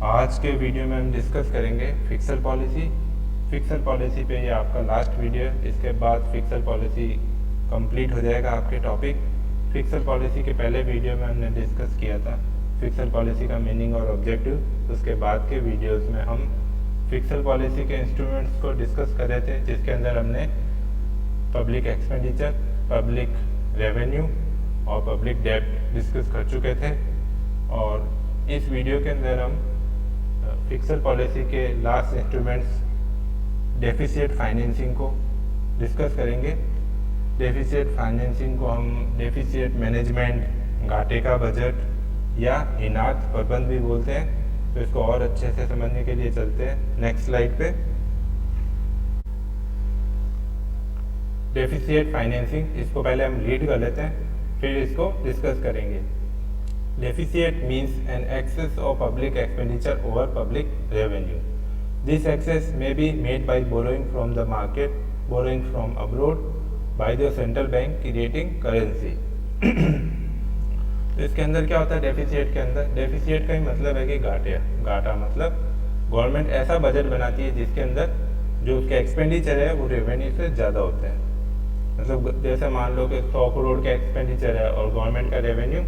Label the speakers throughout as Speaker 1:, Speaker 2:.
Speaker 1: आज के वीडियो में हम डिस्कस करेंगे फिक्सर पॉलिसी। फिक्सर पॉलिसी पे ये आपका लास्ट वीडियो है। इसके बाद फिक्सर पॉलिसी कंप्लीट हो जाएगा आपके टॉपिक। फिक्सर पॉलिसी के पहले वीडियो में हमने डिस्कस किया था फिक्सर पॉलिसी का मीनिंग और ऑब्जेक्टिव। उसके बाद के वीडियोस में हम फिक्सर पॉलिसी के इंस्ट्रूमेंट्स को डिस्कस कर रहे थे, जिसके अंदर हमने पब्लिक एक्सपेंडिचर, पब्लिक रेवेन्यू और पब्लिक डेब्ट डिस्कस कर चुके थे। और इस वीडियो के अंदर हम फिक्सर पॉलिसी के लास्ट इंस्ट्रूमेंट्स डेफिसिट फाइनेंसिंग को डिस्कस करेंगे। डेफिसिट फाइनेंसिंग को हम डेफिसिट मैनेजमेंट, घाटे का बजट या इनात प्रबंध भी बोलते हैं। तो इसको और अच्छे से समझने के लिए चलते हैं नेक्स्ट स्लाइड पे। डेफिसिट फाइनेंसिंग, इसको पहले हम रीड कर लेते हैं, फिर इसको डिस्कस करेंगे। Deficit means an excess of public expenditure over public revenue. This excess may be made by borrowing from the market, borrowing from abroad, by the central bank creating currency. तो इसके अंदर क्या होता है डेफिसिट के अंदर? Deficit का ही मतलब है कि घाटा मतलब गवर्नमेंट ऐसा बजट बनाती है जिसके अंदर जो उसके एक्सपेंडिचर है वो रेवेन्यू से ज़्यादा होते हैं। मतलब जैसे मान लो कि 100 करोड़ का एक्सपेंडिचर है और गवर्नमेंट का रेवेन्यू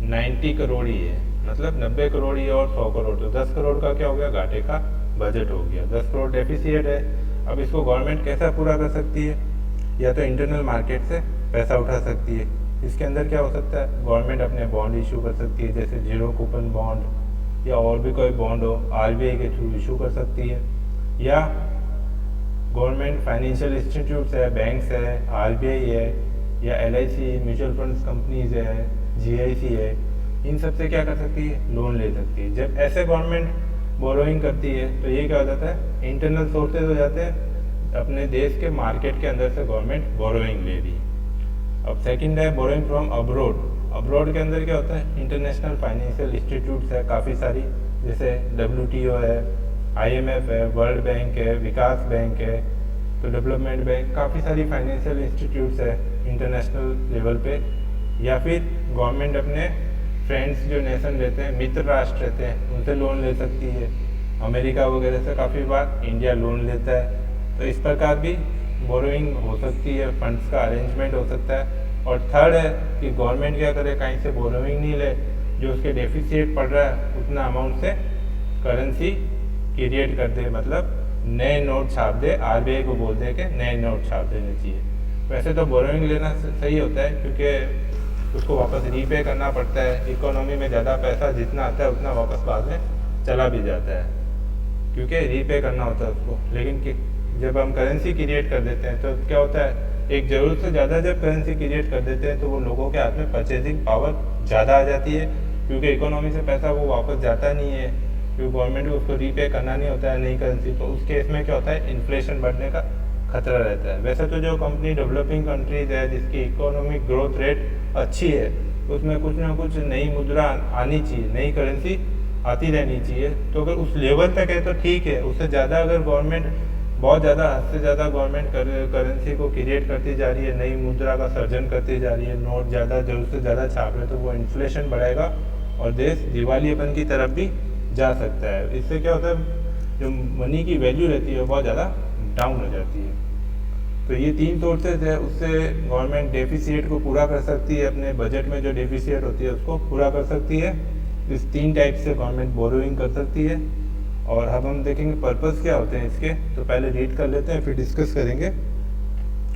Speaker 1: 90 करोड़ ही है, मतलब 90 करोड़ ही है और 100 करोड़, तो 10 करोड़ का क्या हो गया? घाटे का बजट हो गया। 10 करोड़ डेफिसिट है। अब इसको गवर्नमेंट कैसा पूरा कर सकती है? या तो इंटरनल मार्केट से पैसा उठा सकती है। इसके अंदर क्या हो सकता है? गवर्नमेंट अपने बॉन्ड इशू कर सकती है, जैसे जीरो कूपन बॉन्ड या और भी कोई बॉन्ड हो, आरबीआई के थ्रू इशू कर सकती है। या गवर्नमेंट फाइनेंशियल इंस्टीट्यूट्स है, बैंक्स है, आरबीआई है या एलआईसी, म्यूचुअल फंड्स कंपनीज है, जीआईसी है, इन सब से क्या कर सकती है? लोन ले सकती है। जब ऐसे गवर्नमेंट बोरोइंग करती है तो ये क्या हो जाता है? इंटरनल सोर्सेज हो जाते हैं, अपने देश के मार्केट के अंदर से गवर्नमेंट बोरोइंग ले रही है। अब सेकंड है बोरोइंग फ्रॉम अब्रोड। अब्रोड के अंदर क्या होता है? इंटरनेशनल फाइनेंशियल इंस्टीट्यूट्स है काफ़ी सारी, जैसे WTO है, IMF है, वर्ल्ड बैंक है, विकास बैंक है, तो डेवलपमेंट बैंक, काफ़ी सारी फाइनेंशियल इंस्टीट्यूट्स है इंटरनेशनल लेवल पे। या फिर गवर्नमेंट अपने फ्रेंड्स जो नेशन रहते हैं, मित्र राष्ट्र रहते हैं, उनसे लोन ले सकती है। अमेरिका वगैरह से काफ़ी बार इंडिया लोन लेता है। तो इस प्रकार भी बोरोइंग हो सकती है, फंड्स का अरेंजमेंट हो सकता है। और थर्ड है कि गवर्नमेंट क्या करे? कहीं से बोरोइंग नहीं ले, जो उसके डेफिसिट पड़ रहा है उतना अमाउंट से करेंसी क्रिएट कर दे, मतलब नए नोट छाप दे। आरबीआई को बोल दे कि नए नोट छाप देने चाहिए। वैसे तो बोरोइंग लेना सही होता है, क्योंकि उसको वापस रीपे करना पड़ता है। इकोनॉमी में ज़्यादा पैसा जितना आता है उतना वापस बाद में चला भी जाता है, क्योंकि रीपे करना होता है उसको। लेकिन जब हम करेंसी क्रिएट कर देते हैं तो क्या होता है? एक ज़रूरत से ज़्यादा जब करेंसी क्रिएट कर देते हैं तो वो लोगों के हाथ में परचेजिंग पावर ज़्यादा आ जाती है, क्योंकि इकोनॉमी से पैसा वो वापस जाता नहीं है, क्योंकि गवर्नमेंट को उसको रीपे करना नहीं होता है नई करेंसी। तो उस केस में क्या होता है? इन्फ्लेशन बढ़ने का खतरा रहता है। वैसे तो जो कंपनी डेवलपिंग कंट्रीज है जिसकी इकोनॉमिक ग्रोथ रेट अच्छी है, उसमें कुछ ना कुछ नई मुद्रा आनी चाहिए, नई करेंसी आती रहनी चाहिए। तो अगर उस लेवल तक है तो ठीक है। उससे ज़्यादा अगर गवर्नमेंट बहुत ज़्यादा, हद से ज़्यादा गवर्नमेंट करेंसी को क्रिएट करती जा रही है, नई मुद्रा का सर्जन करती जा रही है, नोट ज़्यादा जरूरत से ज़्यादा छाप रहे, तो वो इन्फ्लेशन बढ़ाएगा और देश दिवालियेपन की तरफ भी जा सकता है। इससे क्या होता है? जो मनी की वैल्यू रहती है वो बहुत ज़्यादा डाउन हो जाती है। तो ये 3 सोर्सेज है, उससे गवर्नमेंट डेफिसिट को पूरा कर सकती है, अपने बजट में जो डेफिसिट होती है उसको पूरा कर सकती है। इस 3 टाइप से गवर्नमेंट बोरोइंग कर सकती है। और अब हम देखेंगे पर्पस क्या होते हैं इसके। तो पहले रीड कर लेते हैं, फिर डिस्कस करेंगे।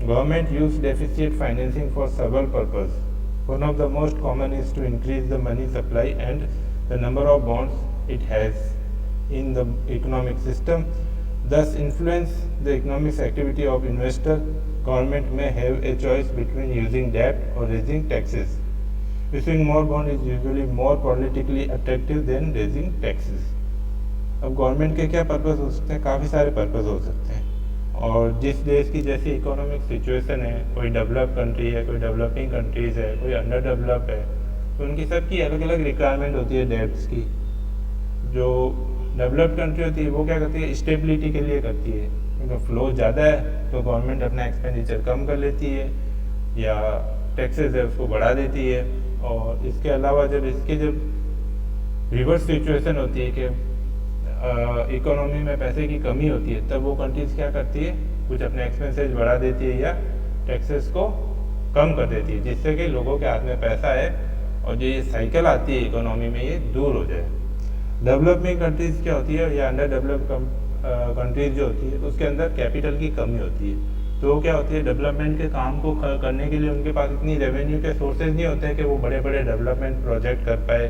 Speaker 1: Government use deficit financing for several purpose. One of the most common is to increase the money supply and the number of bonds it has in the economic system, thus influence the economic activity of investor. Government may have a choice between using debt or raising taxes. Issuing more bond is usually more politically attractive than raising taxes. अब government के क्या purpose हो सकते हैं? काफ़ी सारे purpose हो सकते हैं। और जिस देश की जैसी इकोनॉमिक सिचुएशन है, कोई डेवलप कंट्री है, कोई डेवलपिंग कंट्रीज़ है, कोई अंडर डेवलप है, तो उनकी सबकी अलग अलग रिक्वायरमेंट होती है डेब्ट्स की। जो डेवलप्ड कंट्री होती है वो क्या करती है? स्टेबिलिटी के लिए करती है। अगर फ्लो ज़्यादा है तो गवर्नमेंट अपना एक्सपेंडिचर कम कर लेती है या टैक्सेस है उसको बढ़ा देती है। और इसके अलावा जब रिवर्स सिचुएशन होती है कि इकोनॉमी में पैसे की कमी होती है, तब वो कंट्रीज क्या करती है, कुछ अपने एक्सपेंसेस बढ़ा देती है या टैक्सेस को कम कर देती है, जिससे कि लोगों के हाथ में पैसा है और जो ये साइकिल आती है इकोनॉमी में ये दूर हो जाए। डेवलपिंग कंट्रीज क्या होती है या अंडर डेवलप कंट्रीज जो होती है उसके अंदर कैपिटल की कमी होती है, तो वो क्या होती है, डेवलपमेंट के काम को करने के लिए उनके पास इतनी रेवेन्यू के सोर्सेज नहीं होते हैं कि वो बड़े बड़े डेवलपमेंट प्रोजेक्ट कर पाए,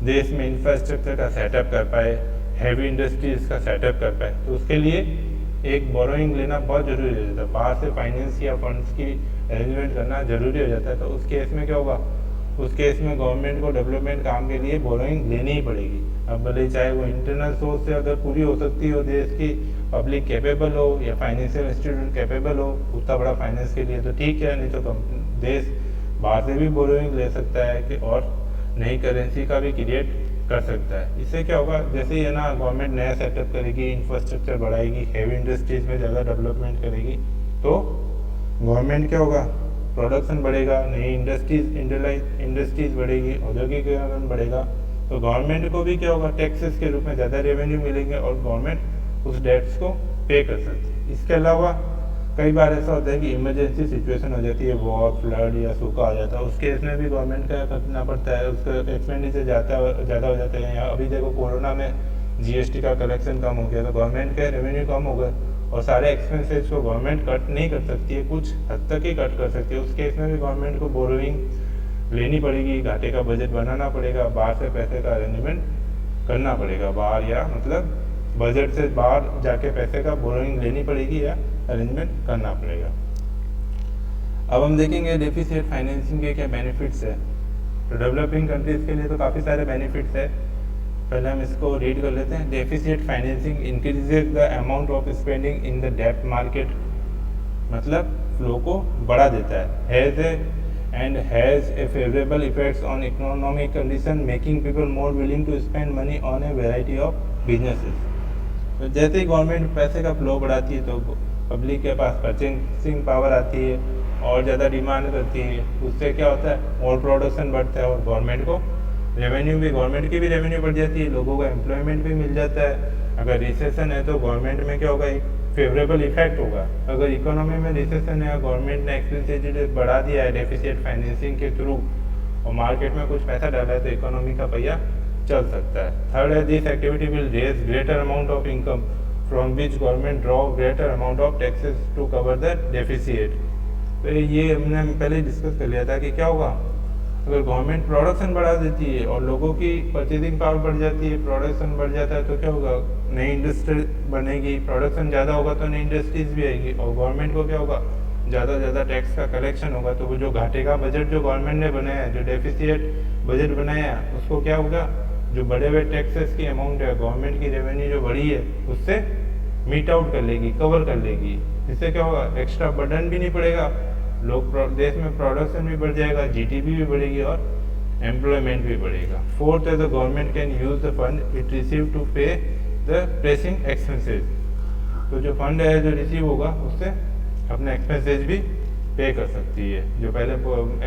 Speaker 1: देश में इंफ्रास्ट्रक्चर का सेटअप कर पाए, हैवी इंडस्ट्रीज का सेटअप कर पाए। तो उसके लिए एक बोरोइंग लेना बहुत ज़रूरी हो जाता है, बाहर से फाइनेंस या फंड्स की अरेंजमेंट करना ज़रूरी हो जाता है। तो उस केस में क्या होगा, उस केस में गवर्नमेंट को डेवलपमेंट काम के लिए बोरोइंग लेनी ही पड़ेगी। अब भले चाहे वो इंटरनल सोर्स से अगर पूरी हो सकती हो, देश की पब्लिक कैपेबल हो या फाइनेंशियल इंस्टीट्यूट कैपेबल हो उतना बड़ा फाइनेंस के लिए, तो ठीक है, नहीं तो देश बाहर से भी बोरोइंग ले सकता है कि और नई करेंसी का भी क्रिएट कर सकता है। इससे क्या होगा, जैसे ही है ना गवर्नमेंट नया सेटअप करेगी, इंफ्रास्ट्रक्चर बढ़ाएगी, हैवी इंडस्ट्रीज में ज़्यादा डेवलपमेंट करेगी, तो गवर्नमेंट क्या होगा, प्रोडक्शन बढ़ेगा, नई इंडस्ट्रीज बढ़ेगी, औद्योगिकीकरण बढ़ेगा, तो गवर्नमेंट को भी क्या होगा, टैक्सेस के रूप में ज़्यादा रेवेन्यू मिलेंगे और गवर्नमेंट उस डेट्स को पे कर सकती है। इसके अलावा कई बार ऐसा होता है कि इमरजेंसी सिचुएशन हो जाती है, वॉर, फ्लड या सूखा आ जाता है, उस केस में भी गवर्नमेंट का करना पड़ता है, उसका एक्सपेंडिचर ज़्यादा हो जाता है। या अभी देखो कोरोना में जीएसटी का कलेक्शन कम हो गया, तो गवर्नमेंट का रेवेन्यू कम होगा और सारे एक्सपेंसेस को गवर्नमेंट कट नहीं कर सकती है, कुछ हद तक ही कट कर सकती है। उस केस में भी गवर्नमेंट को बोरोइंग लेनी पड़ेगी, घाटे का बजट बनाना पड़ेगा, बाहर से पैसे का अरेंजमेंट करना पड़ेगा, बाहर या मतलब बजट से बाहर जाके पैसे का बोरोइंग लेनी पड़ेगी या अरेंजमेंट करना पड़ेगा। अब हम देखेंगे डेफिसिट फाइनेंसिंग के क्या बेनिफिट्स है। तो डेवलपिंग कंट्रीज के लिए तो काफ़ी सारे बेनिफिट्स है, पहले हम इसको रीड कर लेते हैं। Deficit financing increases the amount of spending in the डेब्ट मार्केट, मतलब फ्लो को बढ़ा देता है, has a favourable effects on economic condition, making people more willing to spend money on a variety of businesses. तो जैसे ही गवर्नमेंट पैसे का फ्लो बढ़ाती है तो पब्लिक के पास परचेसिंग पावर आती है और ज़्यादा डिमांड करती है, उससे क्या होता है, और प्रोडक्शन बढ़ता है और गवर्नमेंट को रेवेन्यू भी, गवर्नमेंट की भी रेवेन्यू बढ़ जाती है, लोगों को एम्प्लॉयमेंट भी मिल जाता है। अगर रिसेशन है तो गवर्नमेंट में क्या होगा, एक फेवरेबल इफेक्ट होगा। अगर इकोनॉमी में रिसेशन है, गवर्नमेंट ने एक्सपेंसेस बढ़ा दिया है डेफिसिट फाइनेंसिंग के थ्रू और मार्केट में कुछ पैसा डाला है, तो इकोनॉमी का पहिया चल सकता है। थर्ड है, this activity will raise greater amount of income from which government draw greater amount of taxes to cover the deficit. तो ये हमने पहले डिस्कस कर लिया था कि क्या होगा, अगर गवर्नमेंट प्रोडक्शन बढ़ा देती है और लोगों की परचेजिंग पावर बढ़ जाती है, प्रोडक्शन बढ़ जाता है, तो क्या होगा, नई इंडस्ट्री बनेगी, प्रोडक्शन ज़्यादा होगा तो नई इंडस्ट्रीज भी आएगी और गवर्नमेंट को क्या होगा, ज़्यादा ज़्यादा टैक्स का कलेक्शन होगा। तो वो जो घाटे का बजट जो गवर्नमेंट ने बनाया है, जो डेफिसिट बजट बनाया है, उसको क्या होगा, जो बढ़े हुए टैक्सेस की अमाउंट है, गवर्नमेंट की रेवेन्यू जो बढ़ी है उससे मीट आउट कर लेगी, कवर कर लेगी। इससे क्या होगा, एक्स्ट्रा बर्डन भी नहीं पड़ेगा, लोग देश में प्रोडक्शन भी बढ़ जाएगा, जीडीपी भी बढ़ेगी और एम्प्लॉयमेंट भी बढ़ेगा। फोर्थ है, the government can use the fund it receive to pay the pressing expenses. तो जो फंड है जो रिसीव होगा उससे अपने एक्सपेंसेस भी पे कर सकती है, जो पहले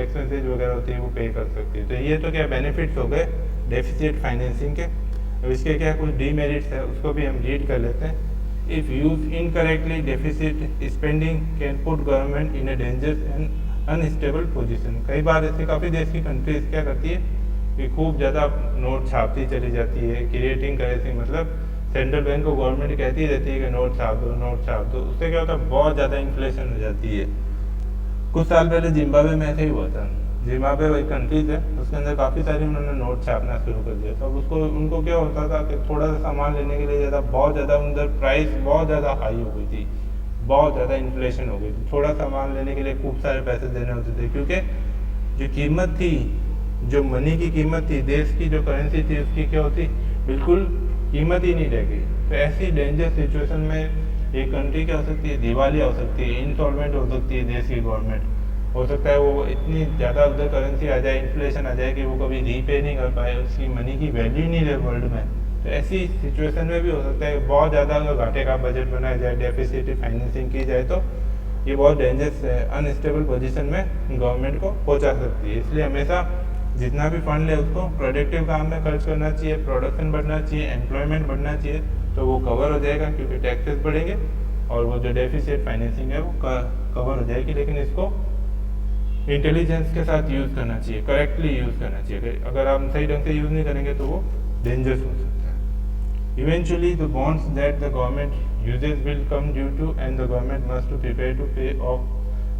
Speaker 1: एक्सपेंसेस वगैरह होती है वो पे कर सकती है। तो ये तो क्या बेनिफिट्स हो गए डेफिसिट फाइनेंसिंग के। अब इसके क्या कुछ डीमेरिट्स है उसको भी हम रीड कर लेते हैं। If use incorrectly deficit spending can put government in a dangerous and unstable position. कई बार ऐसे काफ़ी देश की कंट्रीज क्या करती है कि खूब ज़्यादा नोट छापती चली जाती है, क्रिएटिंग करेंसी, मतलब सेंट्रल बैंक को गवर्नमेंट कहती रहती है कि नोट छाप दो, नोट छाप दो। उससे क्या होता है, बहुत ज़्यादा इन्फ्लेशन हो जाती है। कुछ साल पहले जिम्बाब्वे में ऐसे ही हुआ था। जिम्बाब्वे एक कंट्रीज है, उसके अंदर काफ़ी सारी उन्होंने नोट छापना शुरू कर दिया। तो उसको उनको क्या होता था कि थोड़ा सा सामान लेने के लिए बहुत ज़्यादा उधर प्राइस बहुत ज़्यादा हाई हो गई थी, बहुत ज़्यादा इन्फ्लेशन हो गई थी। थोड़ा सामान लेने के लिए खूब सारे पैसे देने होते थे, क्योंकि जो कीमत थी, जो मनी की कीमत थी, देश की जो करेंसी थी, उसकी क्या होती, बिल्कुल कीमत ही नहीं रह गई। तो ऐसी डेंजर सिचुएशन में एक कंट्री क्या हो सकती है, दिवालिया हो सकती है, इंसॉल्वेंट हो सकती है देश की गवर्नमेंट। हो सकता है वो इतनी ज़्यादा उधर करेंसी आ जाए, इन्फ्लेशन आ जाए कि वो कभी रीपे नहीं कर पाए, उसकी मनी की वैल्यू ही नहीं रहे वर्ल्ड में। तो ऐसी सिचुएशन में भी हो सकता है बहुत ज़्यादा अगर घाटे का बजट बनाया जाए, डेफिसिट फाइनेंसिंग की जाए, तो ये बहुत डेंजरस है, अनस्टेबल पोजीशन में गवर्नमेंट को पहुंचा सकती है। इसलिए हमेशा जितना भी फंड है उसको प्रोडक्टिव काम में खर्च करना चाहिए, प्रोडक्शन बढ़ना चाहिए, एम्प्लॉयमेंट बढ़ना चाहिए, तो वो कवर हो जाएगा क्योंकि टैक्सेस बढ़ेंगे और वो जो डेफिसिट फाइनेंसिंग है वो कवर हो जाएगी। लेकिन इसको इंटेलिजेंस के साथ यूज़ करना चाहिए, करेक्टली यूज़ करना चाहिए। अगर आप सही ढंग से यूज़ नहीं करेंगे तो वो डेंजरस हो सकता है। Eventually the bonds that the government uses will come due to and the government must to prepare to pay off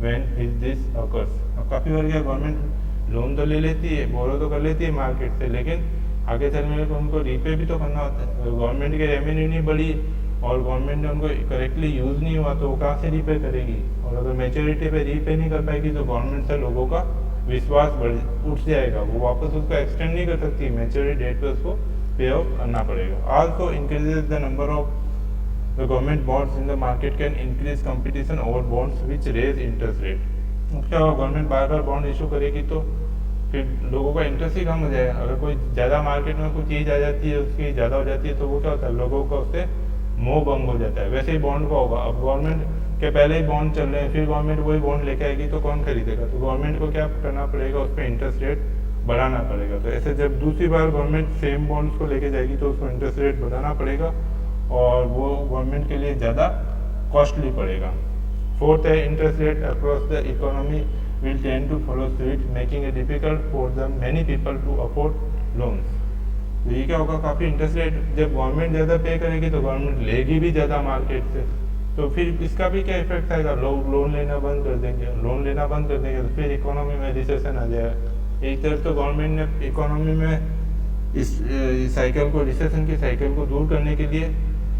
Speaker 1: when this occurs. अब काफ़ी बार क्या गवर्नमेंट लोन तो ले लेती है, बोरो तो कर लेती है मार्केट से, लेकिन आगे चलने में उनको रीपे भी तो करना होता है। गवर्नमेंट की रेवेन्यू नहीं बढ़ी और गवर्नमेंट ने उनको करेक्टली यूज़ नहीं हुआ तो वो कहाँ से रीपे करेगी, और अगर मेच्योरिटी पे रीपे नहीं कर पाएगी तो गवर्नमेंट से लोगों का विश्वास उठ जाएगा, वो वापस उसको एक्सटेंड नहीं कर सकती, मेच्योरिटी डेट पे उसको पे आउट करना पड़ेगा। Also increases the number of the government bonds in the market can increase competition over bonds which raise interest rate. क्या होगा, गवर्नमेंट बार बार बॉन्ड इशू करेगी तो फिर लोगों का इंटरेस्ट ही कम हो जाएगा। अगर कोई ज़्यादा मार्केट में कोई चीज़ आ जाती है, उसकी ज़्यादा हो जाती है, तो वो क्या होता है, लोगों का उससे मोह भंग हो जाता है। वैसे ही बॉन्ड का होगा, अब गवर्नमेंट के पहले ही बॉन्ड चल रहे हैं, फिर गवर्नमेंट वही बॉन्ड लेके आएगी तो कौन खरीदेगा, तो गवर्नमेंट को क्या करना पड़ेगा, उस पर इंटरेस्ट रेट बढ़ाना पड़ेगा। तो ऐसे जब दूसरी बार गवर्नमेंट सेम बॉन्ड्स को लेके जाएगी तो उसको इंटरेस्ट रेट बढ़ाना पड़ेगा और वो गवर्नमेंट के लिए ज़्यादा कॉस्टली पड़ेगा। फोर्थ है, interest rate across the economy will tend to follow suit, making it difficult for the many people to afford loans। तो ये क्या होगा, काफ़ी इंटरेस्ट रेट जब गवर्नमेंट ज़्यादा पे करेगी तो गवर्नमेंट लेगी भी ज़्यादा मार्केट से, तो फिर इसका भी क्या इफेक्ट आएगा, लोग लोन लेना बंद कर देंगे, लोन लेना बंद कर देंगे तो फिर इकोनॉमी में रिसेशन आ जाएगा। एक तरफ तो गवर्नमेंट ने इकोनॉमी में इस साइकिल को, रिसेशन की साइकिल को दूर करने के लिए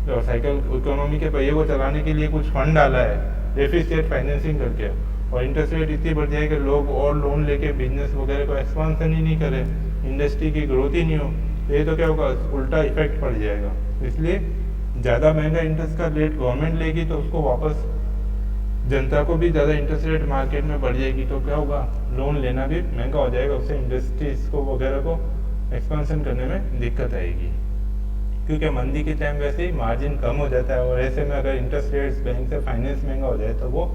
Speaker 1: और साइकिल इकोनॉमी के पहिए को चलाने के लिए कुछ फंड डाला है डेफिसिट फाइनेंसिंग करके, और इंटरेस्ट रेट इतनी बढ़ जाए कि लोग और लोन लेके बिजनेस वगैरह को एक्सपांसन ही नहीं करें, इंडस्ट्री की ग्रोथ ही नहीं हो, ये तो क्या होगा, उल्टा इफेक्ट पड़ जाएगा। इसलिए ज़्यादा महंगा इंटरेस्ट का रेट गवर्नमेंट लेगी तो उसको वापस जनता को भी ज़्यादा इंटरेस्ट रेट मार्केट में बढ़ जाएगी, तो क्या होगा, लोन लेना भी महंगा हो जाएगा, उससे इंडस्ट्रीज को वगैरह को एक्सपांसन करने में दिक्कत आएगी, क्योंकि मंदी के टाइम वैसे ही मार्जिन कम हो जाता है और ऐसे में अगर इंटरेस्ट रेट्स बैंक से फाइनेंस महंगा हो जाए तो वो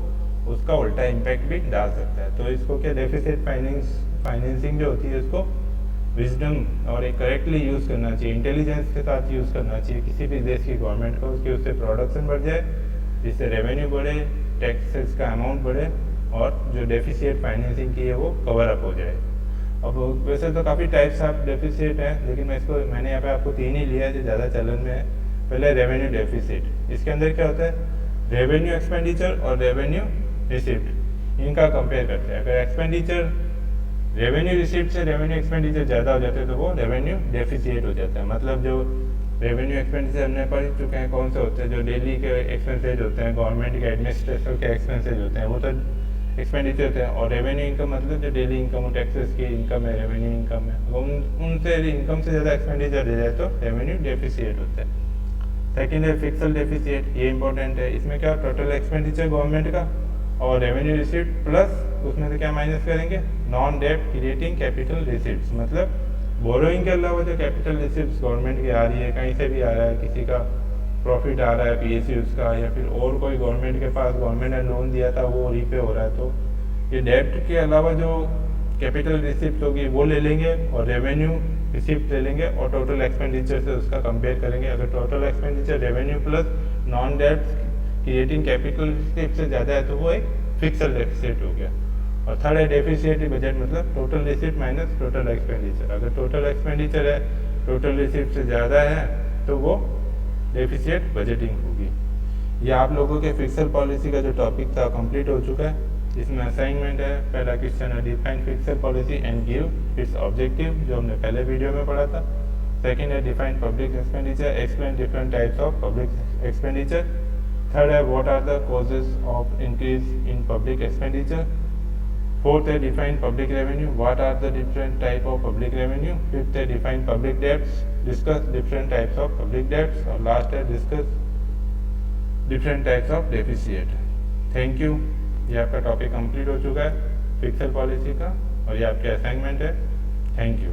Speaker 1: उसका उल्टा इम्पैक्ट भी डाल सकता है। तो इसको क्या, डेफिसिट फाइनेंसिंग जो होती है इसको विजडम और एक करेक्टली यूज़ करना चाहिए, इंटेलिजेंस के साथ यूज़ करना चाहिए किसी भी देश की गवर्नमेंट को, उसकी उससे प्रोडक्शन बढ़ जाए, जिससे रेवेन्यू बढ़े, टैक्सेस का अमाउंट बढ़े और जो डेफिसिट फाइनेंसिंग की है वो कवर अप हो जाए। अब वैसे तो काफ़ी टाइप्स ऑफ डेफिसिट हैं, लेकिन मैंने यहाँ पे आपको 3 ही लिया है जो ज़्यादा चलन में है। पहले रेवेन्यू डेफिसिट, इसके अंदर क्या होता है, रेवेन्यू एक्सपेंडिचर और रेवेन्यू रिसिप्ट, इनका कंपेयर करते हैं। अगर एक्सपेंडिचर रेवेन्यू रिसिप्ट से रेवेन्यू एक्सपेंडिचर ज़्यादा हो जाते हैं तो वो रेवेन्यू डेफिसिट हो जाता है। मतलब जो रेवेन्यू एक्सपेंडिचर हमने पढ़ चुके हैं कौन से होते हैं, जो डेली के एक्सपेंसेज होते हैं, गवर्नमेंट के एडमिनिस्ट्रेशन के एक्सपेंसेज होते हैं, वो तो एक्सपेंडिचर होते हैं। और रेवेन्यू इनकम मतलब जो डेली इनकम और टैक्सेस की इनकम है, रेवेन्यू इनकम है, उनसे इनकम से ज़्यादा एक्सपेंडिचर दे जाए तो रेवेन्यू डेफिसिट होता है। सेकेंड है फिक्सल डेफिसिट, ये इंपॉर्टेंट है। इसमें क्या, टोटल एक्सपेंडिचर गवर्नमेंट का और रेवेन्यू रिसिप्ट प्लस उसमें से क्या माइनस करेंगे, non debt creating capital receipts, मतलब बोरोइंग के अलावा जो कैपिटल रिसिप्ट्स गवर्नमेंट की आ रही है, कहीं से भी आ रहा है, किसी का प्रॉफिट आ रहा है पीएसयूज का, या फिर और कोई गवर्नमेंट के पास गवर्नमेंट ने लोन दिया था वो रीपे हो रहा है, तो ये डेट के अलावा जो कैपिटल रिसिप्ट होगी वो ले लेंगे और रेवेन्यू रिसिप्ट ले लेंगे और टोटल एक्सपेंडिचर से उसका कंपेयर करेंगे। अगर total expenditure revenue plus non debt creating capital receipt से ज़्यादा है तो वो एक फिक्सल डेफिसिट हो गया। और थर्ड है डेफिसिट बजट, मतलब total receipt minus total expenditure. अगर टोटल एक्सपेंडिचर है टोटल रिसिप्ट से ज़्यादा है तो वो डेफिसिट बजटिंग होगी। ये आप लोगों के फिक्सल पॉलिसी का जो टॉपिक था कंप्लीट हो चुका है। इसमें असाइनमेंट है, पहला क्वेश्चन है define fiscal policy and give its objective, जो हमने पहले वीडियो में पढ़ा था। सेकंड है define public expenditure, explain different types of public expenditure. Third है what are the causes of increase in public expenditure. Fourth है define public revenue, what are the different type of public revenue. Fifth है define public debts, discuss different types of public debts. और last है discuss different types of deficit. Thank you. ये आपका topic complete हो चुका है pixel policy का और ये आपके असाइनमेंट है। Thank you.